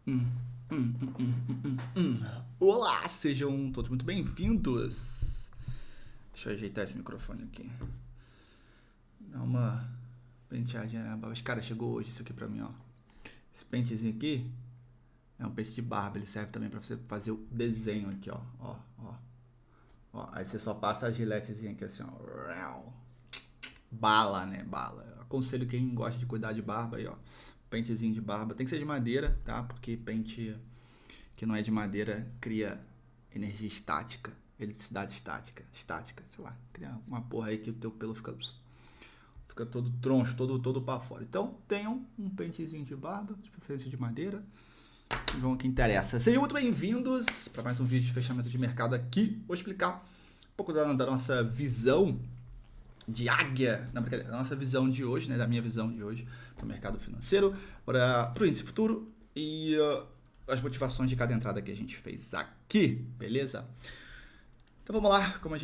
Hum, Olá, sejam todos muito bem-vindos. Deixa eu ajeitar esse microfone aqui. Dá uma penteadinha na barba. Cara, chegou hoje isso aqui pra mim, ó. Esse pentezinho aqui é um pente de barba. Ele serve também pra você fazer o desenho aqui, ó. Ó. Aí você só passa a giletezinha aqui assim, ó. Bala, né? Bala. Aconselho quem gosta de cuidar de barba aí, ó. Pentezinho de barba. Tem que ser de madeira, tá? Porque pente que não é de madeira cria energia estática, eletricidade estática, sei lá, cria uma porra aí que o teu pelo fica todo troncho, todo para fora. Então, tenham um pentezinho de barba, de preferência de madeira. E vamos ao que interessa. Sejam muito bem-vindos para mais um vídeo de fechamento de mercado aqui. Vou explicar um pouco da nossa visão de águia, não, brincadeira, da nossa visão de hoje, né, da minha visão de hoje para o mercado financeiro, para o índice futuro e as motivações de cada entrada que a gente fez aqui, beleza? Então vamos lá, como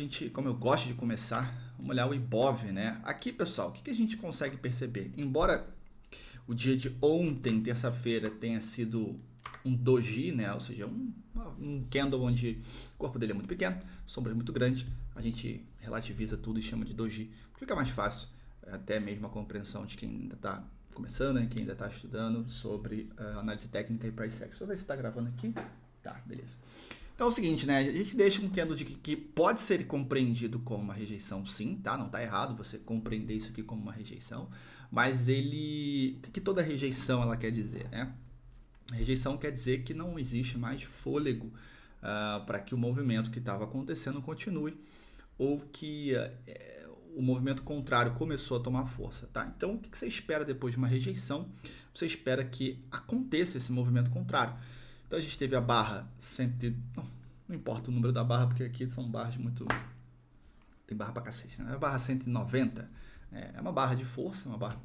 eu gosto de começar, vamos olhar o Ibov, né? Aqui, pessoal, o que a gente consegue perceber? Embora o dia de ontem, terça-feira, tenha sido um doji, né? Ou seja, um candle onde o corpo dele é muito pequeno, sombra é muito grande, a gente relativiza tudo e chama de doji. Fica mais fácil, até mesmo a compreensão de quem ainda está começando, né? Quem ainda está estudando sobre análise técnica e price action. Deixa eu ver se está gravando aqui. Tá, beleza. Então é o seguinte, né? A gente deixa um candle que pode ser compreendido como uma rejeição, sim, tá? Não tá errado você compreender isso aqui como uma rejeição, mas ele, o que toda rejeição ela quer dizer, né? Rejeição quer dizer que não existe mais fôlego para que o movimento que estava acontecendo continue ou que o movimento contrário começou a tomar força, tá? Então, o que você espera depois de uma rejeição? Você espera que aconteça esse movimento contrário. Então, a gente teve a barra 100... Não importa o número da barra, porque aqui são barras muito... Tem barra pra cacete, né? A barra 190 é uma barra de força, uma barra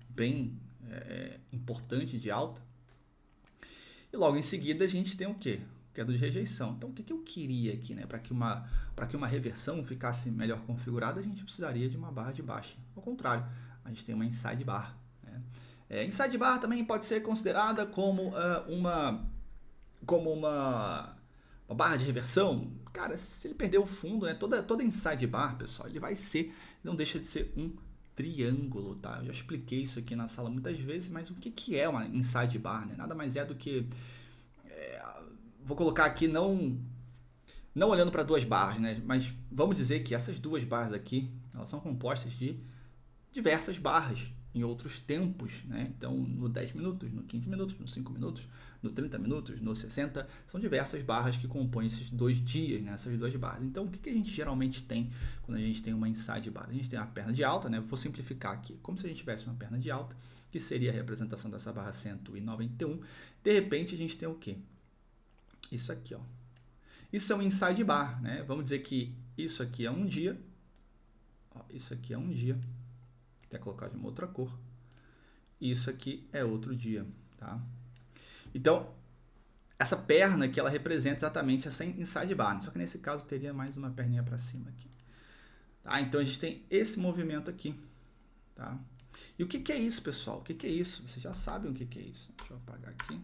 bem importante de alta. E logo em seguida a gente tem o quê? Queda de rejeição. Então, o que eu queria aqui, né? Para que uma reversão ficasse melhor configurada, a gente precisaria de uma barra de baixa. Ao contrário, a gente tem uma inside bar. Né? Inside bar também pode ser considerada como uma barra de reversão. Cara, se ele perder o fundo, né? Toda inside bar, pessoal, ele vai ser, não deixa de ser um triângulo, tá? Eu já expliquei isso aqui na sala muitas vezes, mas o que é uma inside bar, né? Nada mais é do que vou colocar aqui não olhando para duas barras, né? Mas vamos dizer que essas duas barras aqui, elas são compostas de diversas barras em outros tempos, né? Então, no 10 minutos, no 15 minutos, no 5 minutos, no 30 minutos, no 60, são diversas barras que compõem esses 2 dias, né? Essas duas barras. Então, o que a gente geralmente tem quando a gente tem uma inside bar? A gente tem a perna de alta, né? Vou simplificar aqui, como se a gente tivesse uma perna de alta, que seria a representação dessa barra 191. De repente, a gente tem o quê? Isso aqui, ó. Isso é um inside bar, né? Vamos dizer que isso aqui é um dia. Ó, isso aqui é um dia. Vou até colocar de uma outra cor. E isso aqui é outro dia, tá? Então, essa perna aqui, ela representa exatamente essa inside bar. Né? Só que nesse caso teria mais uma perninha para cima aqui. Tá? Então, a gente tem esse movimento aqui, tá? E o que é isso, pessoal? O que é isso? Vocês já sabem o que é isso. Deixa eu apagar aqui.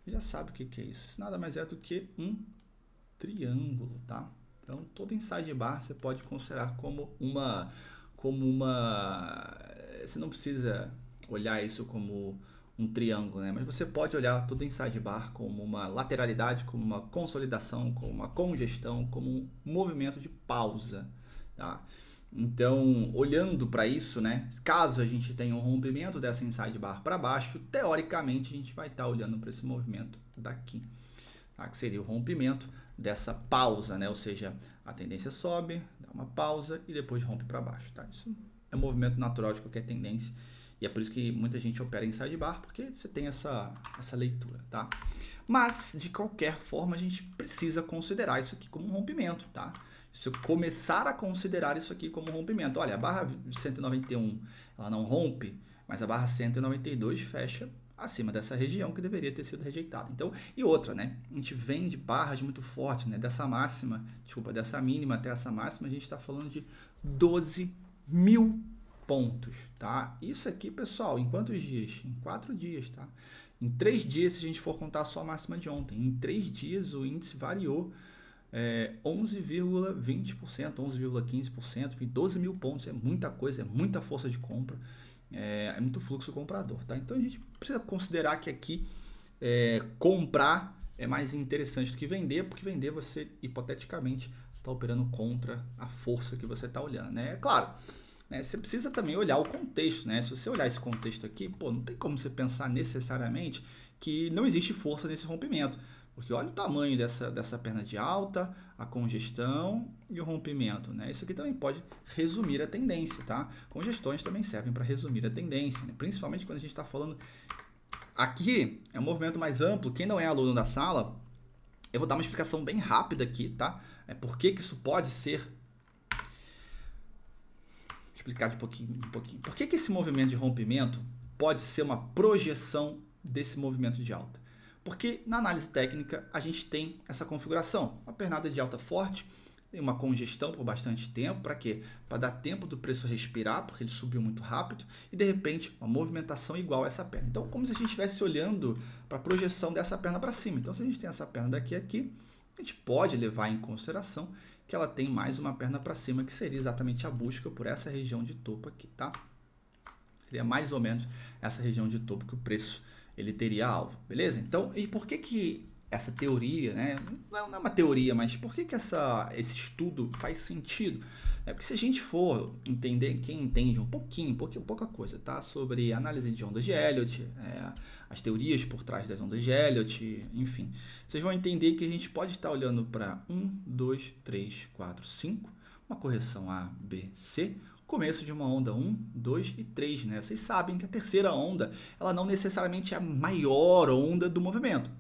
Você já sabe o que é isso. Isso nada mais é do que um triângulo, tá? Então, todo inside bar você pode considerar como uma... Você não precisa olhar isso como um triângulo, né? Mas você pode olhar todo inside bar como uma lateralidade, como uma consolidação, como uma congestão, como um movimento de pausa, tá? Então, olhando para isso, né? Caso a gente tenha um rompimento dessa inside bar para baixo, teoricamente a gente vai estar olhando para esse movimento daqui, tá? Que seria o rompimento dessa pausa, né? Ou seja, a tendência sobe, dá uma pausa e depois rompe para baixo, tá? Isso é um movimento natural de qualquer tendência e é por isso que muita gente opera inside bar, porque você tem essa leitura, tá? Mas, de qualquer forma, a gente precisa considerar isso aqui como um rompimento, tá? Se eu começar a considerar isso aqui como um rompimento, olha, a barra 191 ela não rompe, mas a barra 192 fecha acima dessa região que deveria ter sido rejeitada. Então, e outra, né? A gente vem de barras muito fortes, né? Dessa mínima até essa máxima, a gente está falando de 12 mil pontos, tá? Isso aqui, pessoal, em quantos dias? Em 4 dias, tá? Em 3 dias, se a gente for contar só a máxima de ontem, em 3 dias o índice variou 11,20%, 11,15%, enfim, 12 mil pontos, é muita coisa, é muita força de compra, é muito fluxo comprador, tá? Então a gente precisa considerar que aqui comprar é mais interessante do que vender, porque vender você, hipoteticamente, está operando contra a força que você está olhando, né? É claro, né, você precisa também olhar o contexto, né? Se você olhar esse contexto aqui, pô, não tem como você pensar necessariamente que não existe força nesse rompimento. Porque olha o tamanho dessa perna de alta, a congestão e o rompimento, né? Isso aqui também pode resumir a tendência, tá? Congestões também servem para resumir a tendência, né? Principalmente quando a gente está falando... Aqui é um movimento mais amplo. Quem não é aluno da sala, eu vou dar uma explicação bem rápida aqui, tá? Por que isso pode ser... Vou explicar de pouquinho. Por que esse movimento de rompimento pode ser uma projeção desse movimento de alta? Porque na análise técnica a gente tem essa configuração, uma pernada de alta forte, tem uma congestão por bastante tempo, para quê? Para dar tempo do preço respirar, porque ele subiu muito rápido, e de repente uma movimentação igual a essa perna. Então, como se a gente estivesse olhando para a projeção dessa perna para cima. Então, se a gente tem essa perna daqui a aqui, a gente pode levar em consideração que ela tem mais uma perna para cima, que seria exatamente a busca por essa região de topo aqui, tá? Seria mais ou menos essa região de topo que o preço ele teria alvo, beleza? Então, e por que essa teoria, né? Não é uma teoria, mas por que esse estudo faz sentido? Porque se a gente for entender, quem entende pouca coisa, tá? Sobre análise de ondas de Elliott, as teorias por trás das ondas de Elliott, enfim. Vocês vão entender que a gente pode estar olhando para 1, 2, 3, 4, 5, uma correção A, B, C, começo de uma onda 1, 2 e 3, né? Vocês sabem que a terceira onda, ela não necessariamente é a maior onda do movimento,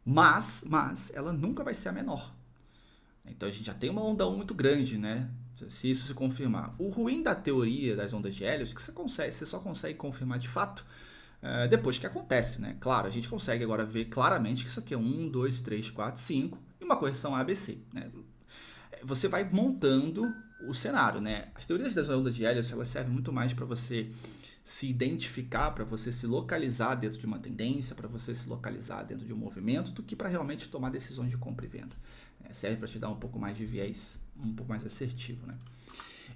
mas ela nunca vai ser a menor. Então a gente já tem uma onda 1 muito grande, né? Se isso se confirmar. O ruim da teoria das ondas de Elliott é que você só consegue confirmar de fato depois que acontece, né? Claro, a gente consegue agora ver claramente que isso aqui é 1, 2, 3, 4, 5 e uma correção ABC, né? Você vai montando o cenário, né? As teorias das ondas de Elliott, elas servem muito mais para você se identificar, para você se localizar dentro de uma tendência, para você se localizar dentro de um movimento, do que para realmente tomar decisões de compra e venda. Serve para te dar um pouco mais de viés, um pouco mais assertivo, né?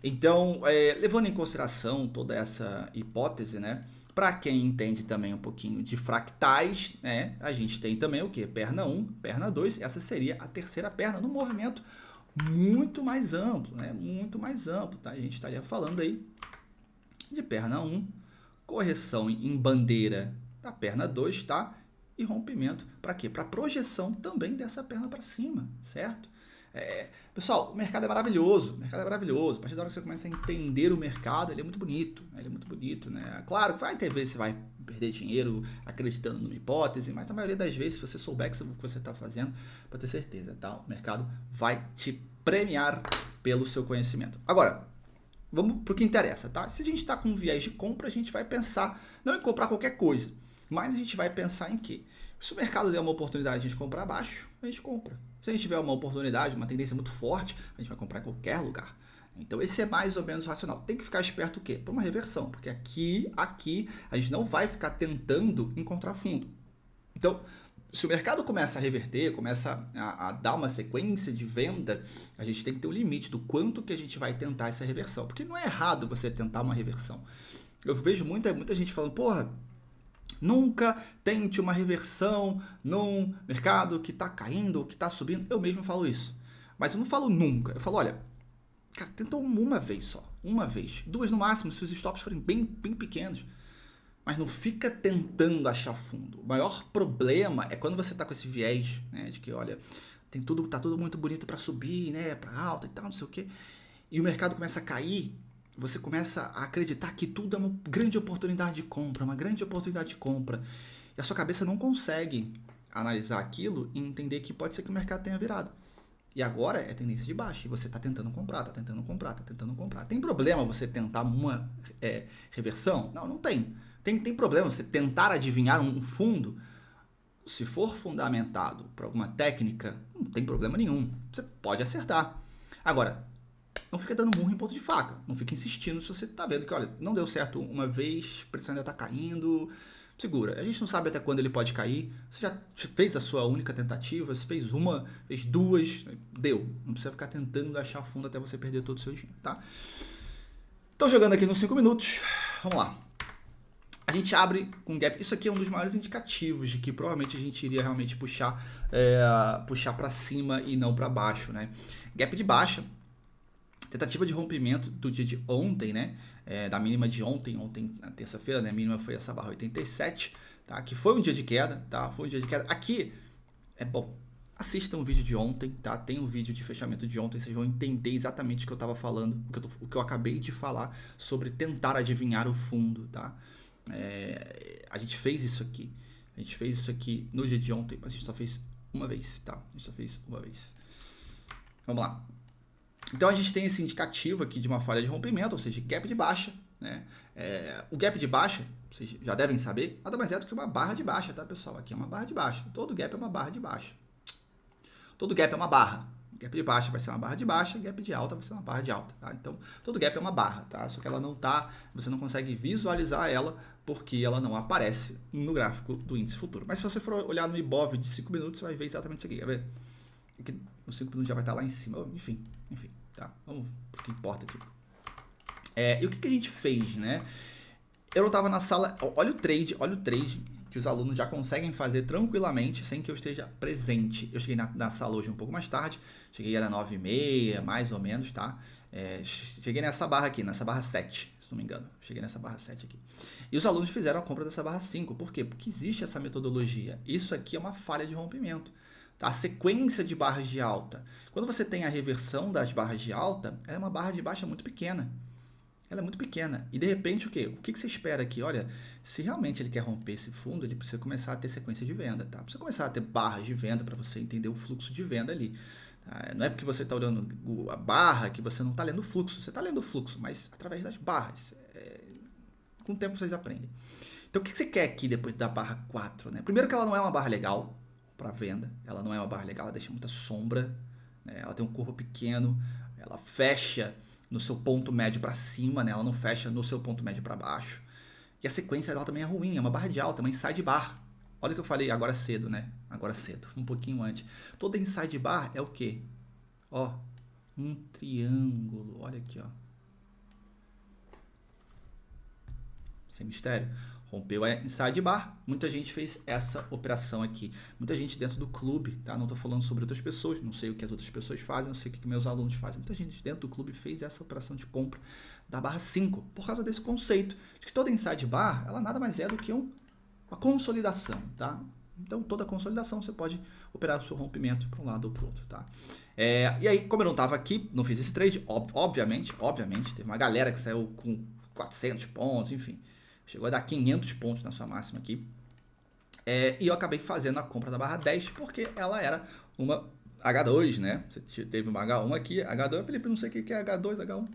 Então, levando em consideração toda essa hipótese, né? Para quem entende também um pouquinho de fractais, né? A gente tem também o quê? Perna 1, perna 2, essa seria a terceira perna no movimento muito mais amplo, né? Muito mais amplo, tá? A gente estaria falando aí de perna 1, correção em bandeira da perna 2, tá? E rompimento para quê? Para projeção também dessa perna para cima, certo? Pessoal, o mercado é maravilhoso, A partir da hora que você começa a entender o mercado, ele é muito bonito, né? Claro que vai ter vezes que você vai perder dinheiro acreditando numa hipótese, mas na maioria das vezes, se você souber o que você está fazendo, pode ter certeza, tá? O mercado vai te premiar pelo seu conhecimento. Agora, vamos para o que interessa, tá? Se a gente está com um viés de compra, a gente vai pensar não em comprar qualquer coisa, mas a gente vai pensar em quê? Se o mercado der uma oportunidade de a gente comprar abaixo, a gente compra. Se a gente tiver uma oportunidade, uma tendência muito forte, a gente vai comprar em qualquer lugar. Então esse é mais ou menos racional. Tem que ficar esperto o quê? Para uma reversão, porque aqui a gente não vai ficar tentando encontrar fundo. Então, se o mercado começa a reverter, começa a dar uma sequência de venda, a gente tem que ter um limite do quanto que a gente vai tentar essa reversão. Porque não é errado você tentar uma reversão. Eu vejo muita gente falando, porra, nunca tente uma reversão num mercado que está caindo ou que está subindo. Eu mesmo falo isso. Mas eu não falo nunca. Eu falo, olha, cara, tenta uma vez só. Uma vez. 2 no máximo, se os stops forem bem pequenos. Mas não fica tentando achar fundo. O maior problema é quando você está com esse viés, né, de que, olha, tá tudo muito bonito para subir, né, para alta e tal, não sei o quê. E o mercado começa a cair, você começa a acreditar que tudo é uma grande oportunidade de compra, E a sua cabeça não consegue analisar aquilo e entender que pode ser que o mercado tenha virado. E agora é tendência de baixa, e você está tentando comprar. Tem problema você tentar uma reversão? Não tem. Tem problema você tentar adivinhar um fundo? Se for fundamentado por alguma técnica, não tem problema nenhum. Você pode acertar. Agora, não fica dando murro em ponto de faca. Não fica insistindo se você está vendo que, olha, não deu certo uma vez, a pressão ainda está caindo, segura. A gente não sabe até quando ele pode cair. Você já fez a sua única tentativa, você fez uma, fez duas, deu. Não precisa ficar tentando achar fundo até você perder todo o seu dinheiro, tá? Então, jogando aqui nos 5 minutos, vamos lá. A gente abre com gap. Isso aqui é um dos maiores indicativos de que provavelmente a gente iria realmente puxar para cima e não para baixo, né? Gap de baixa. Tentativa de rompimento do dia de ontem, né? Da mínima de ontem na terça-feira, né? A mínima foi essa barra 87, tá? Que foi um dia de queda, tá? Foi um dia de queda. Aqui é bom. Assistam o vídeo de ontem, tá? Tem um vídeo de fechamento de ontem, vocês vão entender exatamente o que eu estava falando, o que eu acabei de falar sobre tentar adivinhar o fundo, tá? A gente fez isso aqui. A gente fez isso aqui no dia de ontem, mas a gente só fez uma vez, tá? A gente só fez uma vez. Vamos lá. Então a gente tem esse indicativo aqui de uma falha de rompimento, ou seja, gap de baixa, né? O gap de baixa, vocês já devem saber, nada mais é do que uma barra de baixa, tá, pessoal? Aqui é uma barra de baixa. Todo gap é uma barra de baixa. Todo gap é uma barra. Gap de baixa vai ser uma barra de baixa, gap de alta vai ser uma barra de alta, tá? Então, todo gap é uma barra, tá? Só que ela não tá, você não consegue visualizar ela porque ela não aparece no gráfico do índice futuro. Mas se você for olhar no Ibov de 5 minutos, você vai ver exatamente isso aqui, quer ver? Aqui, nos 5 minutos já vai estar lá em cima, enfim, tá? Vamos pro que importa aqui. E o que a gente fez, né? Eu não tava na sala, olha o trade que os alunos já conseguem fazer tranquilamente, sem que eu esteja presente. Eu cheguei na sala hoje um pouco mais tarde, cheguei era 9h30, mais ou menos, tá? Cheguei nessa barra aqui, nessa barra 7, se não me engano. Cheguei nessa barra 7 aqui. E os alunos fizeram a compra dessa barra 5. Por quê? Porque existe essa metodologia. Isso aqui é uma falha de rompimento. Tá? A sequência de barras de alta. Quando você tem a reversão das barras de alta, é uma barra de baixa muito pequena. Ela é muito pequena. E de repente o quê? O que você espera aqui? Olha, se realmente ele quer romper esse fundo, ele precisa começar a ter sequência de venda, tá? Precisa começar a ter barras de venda para você entender o fluxo de venda ali. Tá? Não é porque você está olhando a barra que você não está lendo o fluxo. Você está lendo o fluxo, mas através das barras. Com o tempo vocês aprendem. Então o que você quer aqui depois da barra 4? Né? Primeiro que ela não é uma barra legal para venda. Ela não é uma barra legal, ela deixa muita sombra. Né? Ela tem um corpo pequeno. Ela fecha no seu ponto médio para cima, né? Ela não fecha no seu ponto médio para baixo. E a sequência dela também é ruim, é uma barra de alta, uma inside bar. Olha o que eu falei agora cedo, né? Agora cedo, um pouquinho antes. Toda inside bar é o quê? Ó, um triângulo. Olha aqui, ó. Sem mistério. Rompeu a inside bar, muita gente fez essa operação aqui. Muita gente dentro do clube, tá? Não estou falando sobre outras pessoas, não sei o que as outras pessoas fazem, não sei o que meus alunos fazem. Muita gente dentro do clube fez essa operação de compra da barra 5, por causa desse conceito de que toda inside bar, ela nada mais é do que uma consolidação, tá? Então, toda consolidação você pode operar o seu rompimento para um lado ou para o outro, tá? E aí, como eu não estava aqui, não fiz esse trade, obviamente, teve uma galera que saiu com 400 pontos, enfim. Chegou a dar 500 pontos na sua máxima aqui. E eu acabei fazendo a compra da barra 10, porque ela era uma H2, né? Você teve uma H1 aqui, H2, Felipe, não sei o que é H2, H1.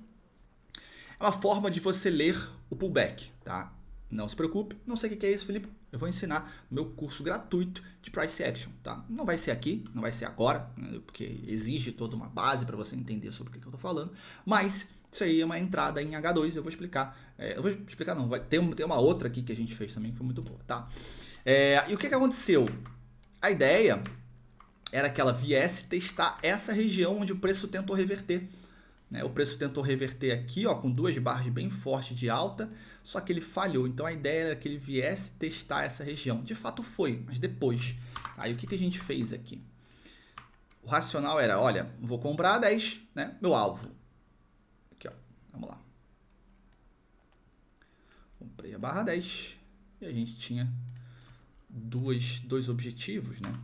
É uma forma de você ler o pullback, tá? Não se preocupe, não sei o que é isso, Felipe. Eu vou ensinar no meu curso gratuito de Price Action, tá? Não vai ser aqui, não vai ser agora, né? Porque exige toda uma base para você entender sobre o que eu tô falando, mas isso aí é uma entrada em H2, eu vou explicar. Eu vou explicar não, vai ter uma outra aqui que a gente fez também, que foi muito boa, tá? E o que aconteceu? A ideia era que ela viesse testar essa região onde o preço tentou reverter. Né? O preço tentou reverter aqui, ó, com duas barras bem fortes de alta, só que ele falhou. Então a ideia era que ele viesse testar essa região. De fato foi, mas depois. Aí o que a gente fez aqui? O racional era, olha, vou comprar a 10, né? Meu alvo. Aqui, ó. Vamos lá. Comprei a barra 10 e a gente tinha dois objetivos, né?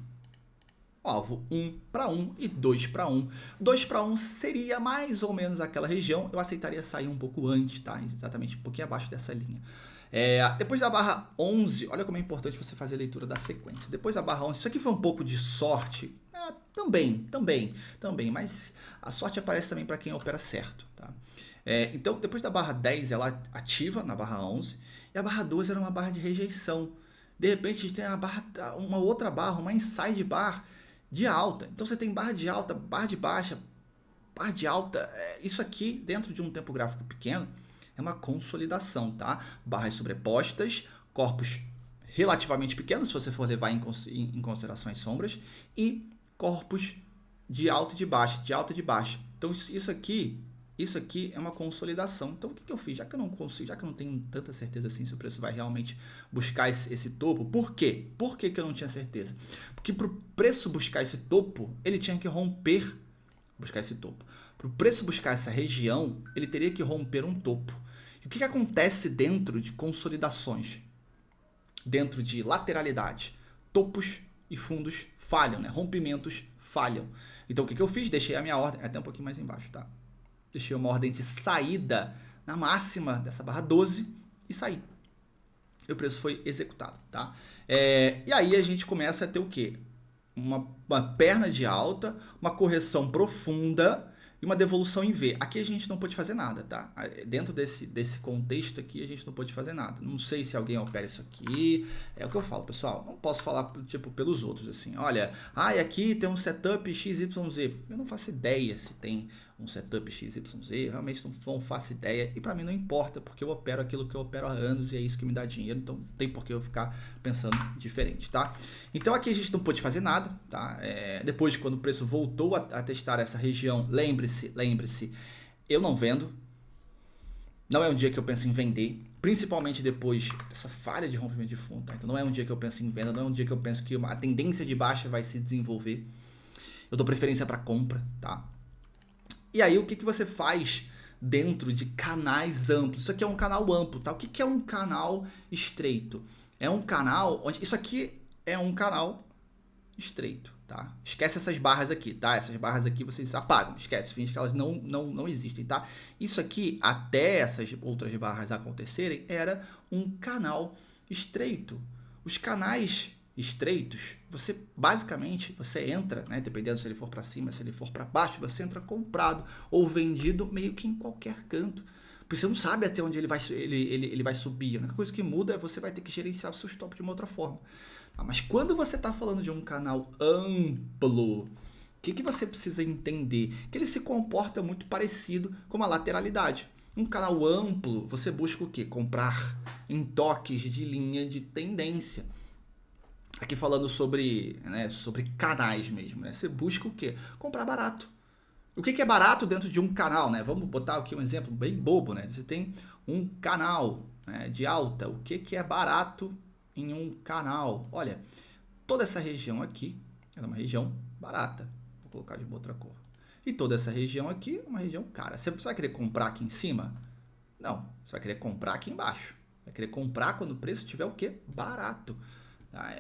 Alvo 1 para 1 e 2 para 1. 2 para 1 seria mais ou menos aquela região. Eu aceitaria sair um pouco antes, tá? Exatamente um pouquinho abaixo dessa linha. Depois da barra 11, olha como é importante você fazer a leitura da sequência. Depois da barra 11, isso aqui foi um pouco de sorte. Também. Mas a sorte aparece também para quem opera certo, tá? Então, depois da barra 10, ela ativa na barra 11. E a barra 12 era uma barra de rejeição. De repente, a gente tem uma outra barra, uma inside bar de alta. Então você tem barra de alta, barra de baixa, barra de alta. Isso aqui, dentro de um tempo gráfico pequeno, é uma consolidação, tá? Barras sobrepostas, corpos relativamente pequenos, se você for levar em consideração as sombras, e corpos de alta e de baixa, de alta e de baixa. Então isso aqui é uma consolidação. Então o que eu fiz? Já que eu não consigo, já que eu não tenho tanta certeza assim se o preço vai realmente buscar esse topo, por quê? Por que eu não tinha certeza? Porque para o preço buscar esse topo, ele tinha que buscar esse topo. Para o preço buscar essa região, ele teria que romper um topo. E o que acontece dentro de consolidações? Dentro de lateralidade? Topos e fundos falham, né? Rompimentos falham. Então o que eu fiz? Deixei a minha ordem, até um pouquinho mais embaixo, tá? Deixei uma ordem de saída na máxima dessa barra 12 e saí. E o preço foi executado, tá? E aí a gente começa a ter o quê? Uma perna de alta, uma correção profunda e uma devolução em V. Aqui a gente não pode fazer nada, tá? Dentro desse contexto aqui, a gente não pode fazer nada. Não sei se alguém opera isso aqui. É o que eu falo, pessoal. Não posso falar, tipo, pelos outros, assim. Olha, aqui tem um setup XYZ. Eu não faço ideia se tem um setup XYZ. Realmente não faço ideia. E para mim não importa, porque eu opero aquilo que eu opero há anos e é isso que me dá dinheiro. Então não tem por que eu ficar pensando diferente, tá? Então aqui a gente não pôde fazer nada, tá? Depois, quando o preço voltou a testar essa região, lembre-se, eu não vendo. Não é um dia que eu penso em vender, principalmente depois dessa falha de rompimento de fundo, tá? Então não é um dia que eu penso em venda, não é um dia que eu penso que a tendência de baixa vai se desenvolver. Eu dou preferência para compra, tá? E aí o que você faz dentro de canais amplos? Isso aqui é um canal amplo, tá? O que é um canal estreito? É um canal onde... Isso aqui é um canal estreito, tá? Esquece essas barras aqui, tá? Essas barras aqui vocês apagam, esquece, finge que elas não existem, tá? Isso aqui, até essas outras barras acontecerem, era um canal estreito. Os canais estreitos, você basicamente, você entra, né? Dependendo se ele for para cima, se ele for para baixo, você entra comprado ou vendido meio que em qualquer canto. Porque você não sabe até onde ele vai subir. A única coisa que muda é você vai ter que gerenciar o seu stop de uma outra forma. Mas quando você está falando de um canal amplo, o que você precisa entender? Que ele se comporta muito parecido com a lateralidade. Um canal amplo, você busca o quê? Comprar em toques de linha de tendência. Aqui falando sobre canais mesmo, né? Você busca o quê? Comprar barato. O que é barato dentro de um canal, né? Vamos botar aqui um exemplo bem bobo, né? Você tem um canal, né, de alta. O que é barato em um canal? Olha, toda essa região aqui é uma região barata. Vou colocar de uma outra cor. E toda essa região aqui é uma região cara. Você vai querer comprar aqui em cima? Não. Você vai querer comprar aqui embaixo. Vai querer comprar quando o preço estiver o quê? Barato.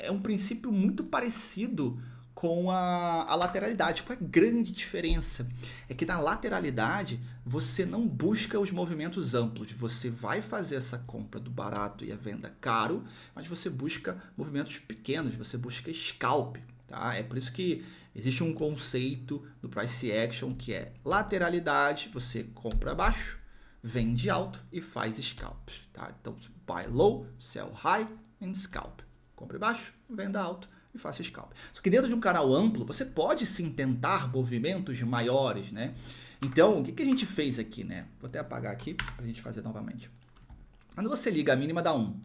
É um princípio muito parecido com a lateralidade. Qual é a grande diferença? É que na lateralidade você não busca os movimentos amplos. Você vai fazer essa compra do barato e a venda caro, mas você busca movimentos pequenos, você busca scalp. Tá? É por isso que existe um conceito do price action que é lateralidade, você compra baixo, vende alto e faz scalps. Tá? Então, buy low, sell high and scalp. Compre baixo, venda alto e faça scalp. Só que dentro de um canal amplo, você pode sim tentar movimentos maiores, né? Então, o que a gente fez aqui, né? Vou até apagar aqui para a gente fazer novamente. Quando você liga a mínima da 1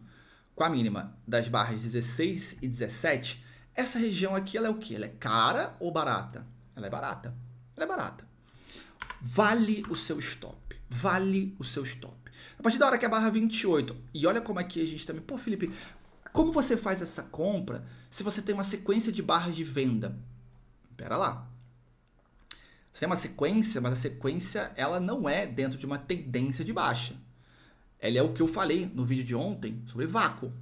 com a mínima das barras 16 e 17, essa região aqui, ela é o quê? Ela é cara ou barata? Ela é barata. Ela é barata. Vale o seu stop. Vale o seu stop. A partir da hora que a barra 28, e olha como aqui a gente também... Pô, Felipe... Como você faz essa compra se você tem uma sequência de barras de venda? Pera lá. Você tem uma sequência, mas a sequência ela não é dentro de uma tendência de baixa. Ela é o que eu falei no vídeo de ontem sobre vácuo.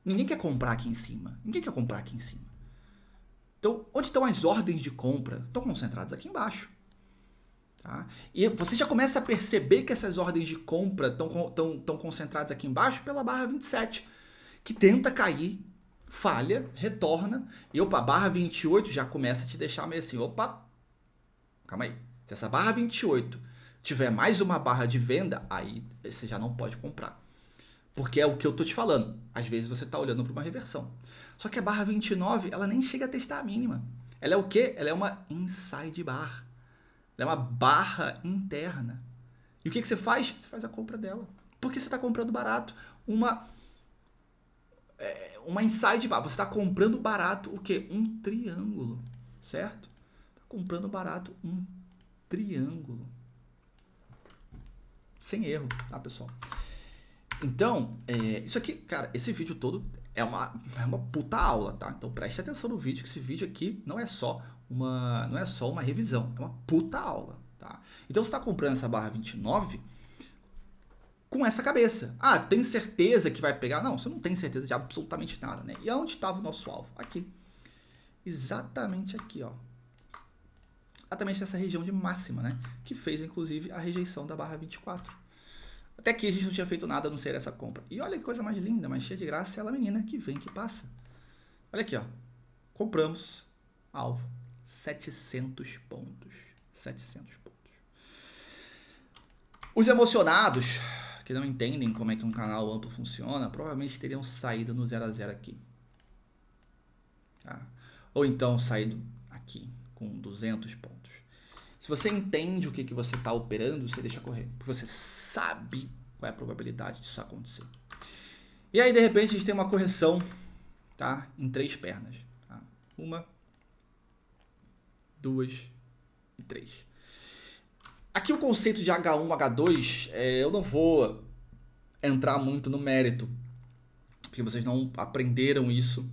Ninguém quer comprar aqui em cima. Ninguém quer comprar aqui em cima. Então, onde estão as ordens de compra? Estão concentradas aqui embaixo. Tá? E você já começa a perceber que essas ordens de compra estão concentradas aqui embaixo pela barra 27. Que tenta cair, falha, retorna, e opa, a barra 28 já começa a te deixar meio assim, opa, calma aí. Se essa barra 28 tiver mais uma barra de venda, aí você já não pode comprar. Porque é o que eu tô te falando. Às vezes você tá olhando para uma reversão. Só que a barra 29, ela nem chega a testar a mínima. Ela é o quê? Ela é uma inside bar. Ela é uma barra interna. E o que você faz? Você faz a compra dela. Porque você está comprando barato uma uma inside bar. Você está comprando barato o quê? Um triângulo, certo? Está comprando barato um triângulo. Sem erro, tá, pessoal? Então, isso aqui, cara, esse vídeo todo é uma puta aula, tá? Então preste atenção no vídeo, que esse vídeo aqui não é só uma revisão, é uma puta aula, tá? Então você está comprando essa barra 29 com essa cabeça. Ah, tem certeza que vai pegar? Não, você não tem certeza de absolutamente nada, né? E aonde estava o nosso alvo? Aqui. Exatamente aqui, ó. Exatamente nessa região de máxima, né? Que fez, inclusive, a rejeição da barra 24. Até aqui a gente não tinha feito nada a não ser essa compra. E olha que coisa mais linda, mais cheia de graça, é ela menina que vem, que passa. Olha aqui, ó. Compramos, alvo, 700 pontos. 700 pontos. Os emocionados, que não entendem como é que um canal amplo funciona, provavelmente teriam saído no 0 a 0 aqui. Tá? Ou então saído aqui, com 200 pontos. Se você entende o que você está operando, você deixa correr. Porque você sabe qual é a probabilidade disso acontecer. E aí, de repente, a gente tem uma correção, tá? Em 3 pernas. Tá? 1, 2 e 3. Aqui o conceito de H1, H2, eu não vou entrar muito no mérito. Porque vocês não aprenderam isso.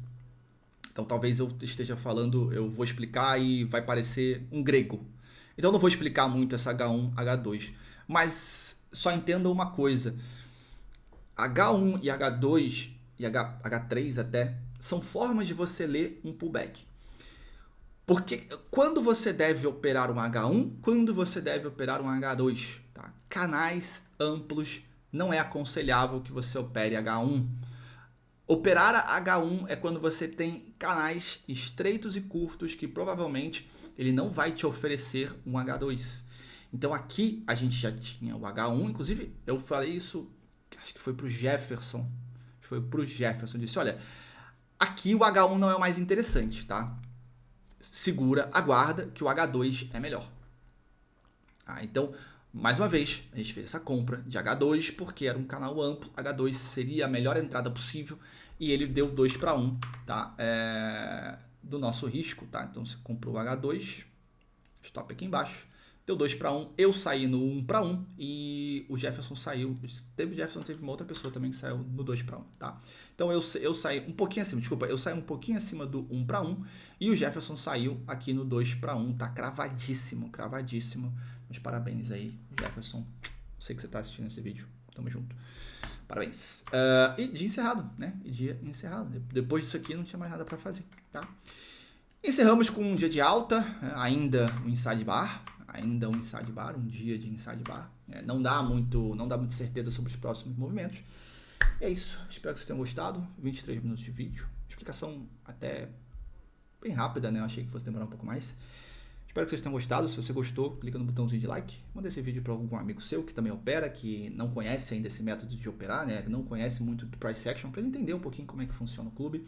Então talvez eu esteja falando, eu vou explicar e vai parecer um grego. Então eu não vou explicar muito essa H1, H2, mas só entenda uma coisa. H1 e H2 e H3 até são formas de você ler um pullback. Porque quando você deve operar um H1, quando você deve operar um H2, tá? Canais amplos não é aconselhável que você opere H1. Operar H1 é quando você tem canais estreitos e curtos que provavelmente ele não vai te oferecer um H2. Então aqui a gente já tinha o H1, inclusive eu falei isso, acho que foi para o Jefferson. Disse, olha, aqui o H1 não é o mais interessante, tá? Segura, aguarda que o H2 é melhor. Então, mais uma vez, a gente fez essa compra de H2 porque era um canal amplo, H2 seria a melhor entrada possível e ele deu 2 para 1, tá? Do nosso risco, tá? Então você comprou o H2, stop aqui embaixo, deu 2 para 1, eu saí no 1 para 1 e o Jefferson saiu, teve uma outra pessoa também que saiu no 2 para 1, tá? Então eu saí um pouquinho acima, eu saí um pouquinho acima do 1 para 1 e o Jefferson saiu aqui no 2 para 1, tá cravadíssimo. Mas parabéns aí, Jefferson, sei que você tá assistindo esse vídeo, tamo junto. Parabéns. E dia encerrado, né? Depois disso aqui não tinha mais nada para fazer, tá? Encerramos com um dia de alta, ainda um inside bar, um dia de inside bar. Não dá muito certeza sobre os próximos movimentos. E é isso, espero que vocês tenham gostado. 23 minutos de vídeo, explicação até bem rápida, né? Eu achei que fosse demorar um pouco mais. Espero que vocês tenham gostado. Se você gostou, clica no botãozinho de like. Manda esse vídeo para algum amigo seu que também opera, que não conhece ainda esse método de operar, né? Que não conhece muito do price action, para ele entender um pouquinho como é que funciona o clube.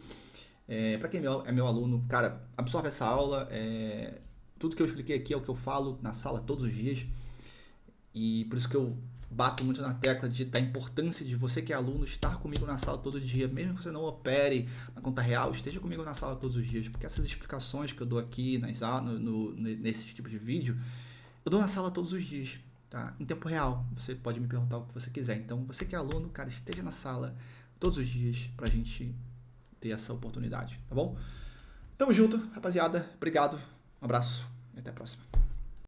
Para quem é meu aluno, cara, absorve essa aula. Tudo que eu expliquei aqui é o que eu falo na sala todos os dias. E por isso que eu bato muito na tecla da importância de você que é aluno estar comigo na sala todo dia, mesmo que você não opere na conta real, esteja comigo na sala todos os dias, porque essas explicações que eu dou aqui nesse tipo de vídeo, eu dou na sala todos os dias, tá? Em tempo real, você pode me perguntar o que você quiser. Então, você que é aluno, cara, esteja na sala todos os dias pra gente ter essa oportunidade, tá bom? Tamo junto, rapaziada. Obrigado, um abraço e até a próxima.